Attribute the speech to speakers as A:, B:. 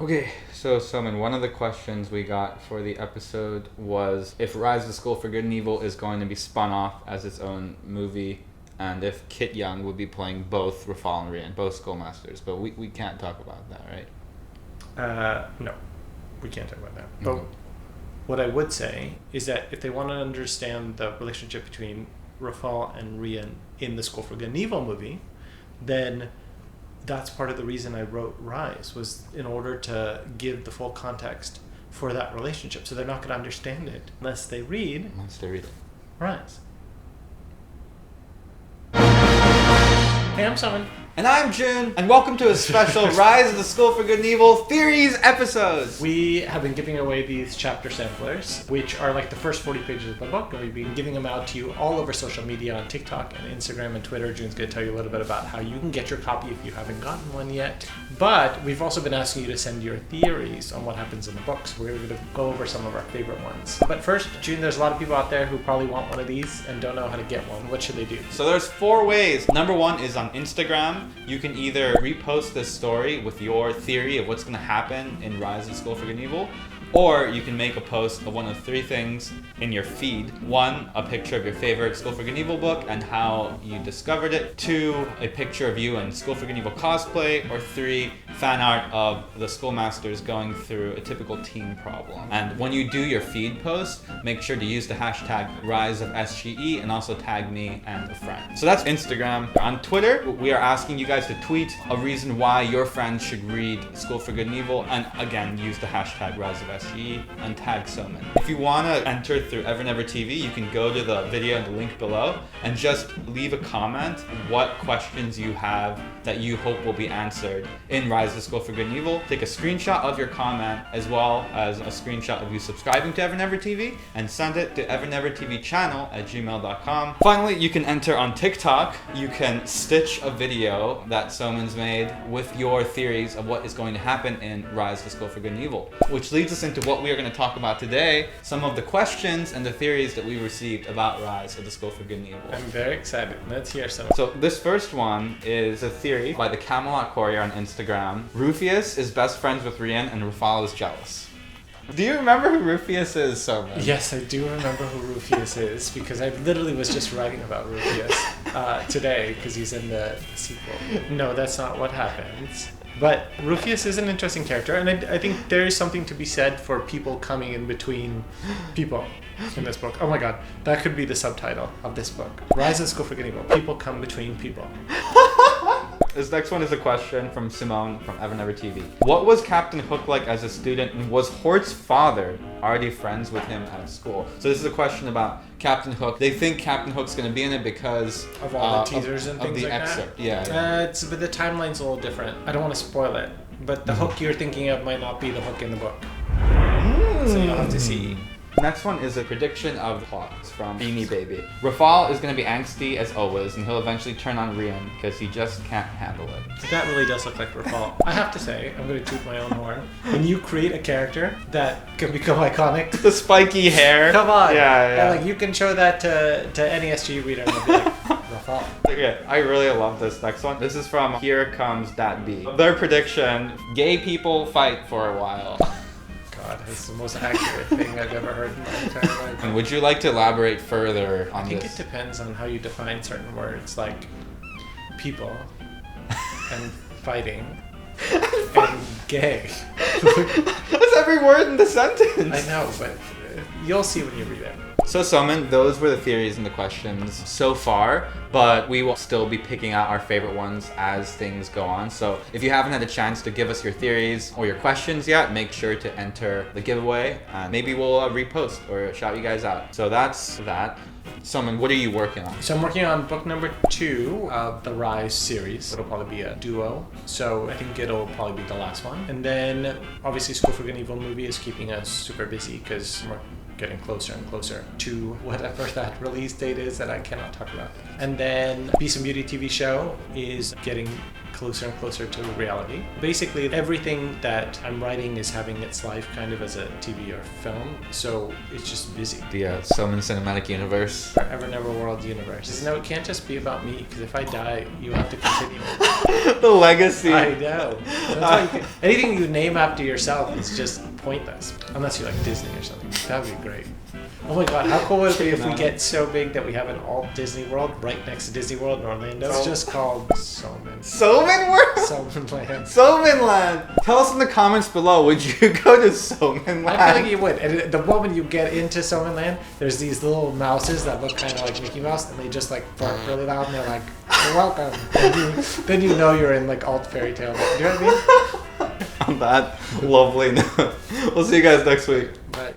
A: Okay, so Soman, one of the questions we got for the episode was if Rise of the School for Good and Evil is going to be spun off as its own movie, and if Kit Young would be playing both Rafal and Rian, both schoolmasters. But we can't talk about that, right?
B: No, we can't talk about that. But what I would say is that if they want to understand the relationship between Rafal and Rian in the School for Good and Evil movie, then that's part of the reason I wrote Rise, was in order to give the full context for that relationship. So they're not going to understand it unless they read Rise. Hey, I'm Simon.
A: And I'm June, and welcome to a special Rise of the School for Good and Evil Theories episode.
B: We have been giving away these chapter samplers, which are like the first 40 pages of the book, and we've been giving them out to you all over social media on TikTok and Instagram and Twitter. June's going to tell you a little bit about how you can get your copy if you haven't gotten one yet. But we've also been asking you to send your theories on what happens in the books. We're going to go over some of our favorite ones. But first, June, there's a lot of people out there who probably want one of these and don't know how to get one. What should they do?
A: So there's 4 ways. Number 1 is on Instagram. You can either repost this story with your theory of what's going to happen in Rise of the School for Good and Evil, or you can make a post of one of 3 things in your feed. 1, a picture of your favorite School for Good and Evil book and how you discovered it. 2, a picture of you in School for Good and Evil cosplay. Or 3, fan art of the schoolmasters going through a typical teen problem. And when you do your feed post, make sure to use the hashtag RiseOfSGE and also tag me and a friend. So that's Instagram. On Twitter, we are asking you guys to tweet a reason why your friends should read School for Good and Evil, and again, use the hashtag RiseOfSGE and tag Soman. If you want to enter through Evernever TV, you can go to the video in the link below and just leave a comment what questions you have that you hope will be answered in Rise of the School for Good and Evil. Take a screenshot of your comment as well as a screenshot of you subscribing to Evernever TV and send it to evernevertvchannel@gmail.com. Finally, you can enter on TikTok. You can stitch a video that Soman's made with your theories of what is going to happen in Rise of the School for Good and Evil, which leads us into what we are going to talk about today, some of the questions and the theories that we received about Rise of the School for Good and Evil.
B: I'm very excited. Let's hear some.
A: So this first one is a theory by the Camelot Courier on Instagram. Rufius is best friends with Rian and Rafal is jealous. Do you remember who Rufius is, Soman?
B: Yes, I do remember who Rufius is, because I literally was just writing about Rufius today, because he's in the sequel. No, that's not what happens. But Rufius is an interesting character, and I think there is something to be said for people coming in between people in this book. Oh my god, that could be the subtitle of this book. Rise of the School for Good and Evil. People come between people.
A: This next one is a question from Simone from Evernever TV. What was Captain Hook like as a student, and was Hort's father already friends with him at school? So this is a question about Captain Hook. They think Captain Hook's going to be in it because
B: of all the teasers and things
A: of the
B: like
A: excerpt.
B: that?
A: Yeah.
B: But the timeline's a little different. I don't want to spoil it, but the Hook you're thinking of might not be the Hook in the book. So you'll have to see.
A: Next one is a prediction of plots from Beanie Baby. Rafal is going to be angsty as always, and he'll eventually turn on Rian because he just can't handle it.
B: That really does look like Rafal. I have to say, I'm going to toot my own horn. When you create a character that can become iconic,
A: The spiky hair.
B: come on,
A: Yeah.
B: like you can show that to NESG reader and they'll be like, Rafal.
A: Okay, I really love this next one. This is from Here Comes Dat B. Their prediction: gay people fight for a while.
B: God, it's the most accurate thing I've ever heard in my entire life.
A: And would you like to elaborate further on
B: I think
A: this?
B: it depends on how you define certain words, like people and fighting and gay.
A: That's every word in the sentence.
B: I know, but you'll see when you read it.
A: So Soman, those were the theories and the questions so far, but we will still be picking out our favorite ones as things go on. So if you haven't had a chance to give us your theories or your questions yet, make sure to enter the giveaway, and maybe we'll repost or shout you guys out. So that's that. Soman, what are you working on?
B: So I'm working on book number 2 of the Rise series. It'll probably be a duo, so I think it'll probably be the last one. And then obviously School for Good and Evil movie is keeping us super busy because we're getting closer and closer to whatever that release date is that I cannot talk about. And then Beast and Beauty TV show is getting closer and closer to reality. Basically, everything that I'm writing is having its life kind of as a TV or film, so it's just busy.
A: The Summon Cinematic Universe.
B: Our Evernever world universe. No, it can't just be about me, because if I die, you have to continue.
A: The legacy.
B: I know. That's why anything you name after yourself is just pointless, unless you like Disney or something. That'd be great. Oh my god, how cool would it be if we get so big that we have an alt Disney World right next to Disney World in Orlando? It's just called Soman.
A: Soman World?
B: Soman Land.
A: Soman Land. Tell us in the comments below, would you go to Soman Land?
B: I feel like you would. And the moment you get into Soman Land, there's these little mouses that look kind of like Mickey Mouse, and they just like bark really loud, and they're like, "You're welcome." Then you know you're in like alt fairy tale. Do you know what I mean?
A: On that lovely note, we'll see you guys next week.
B: Bye.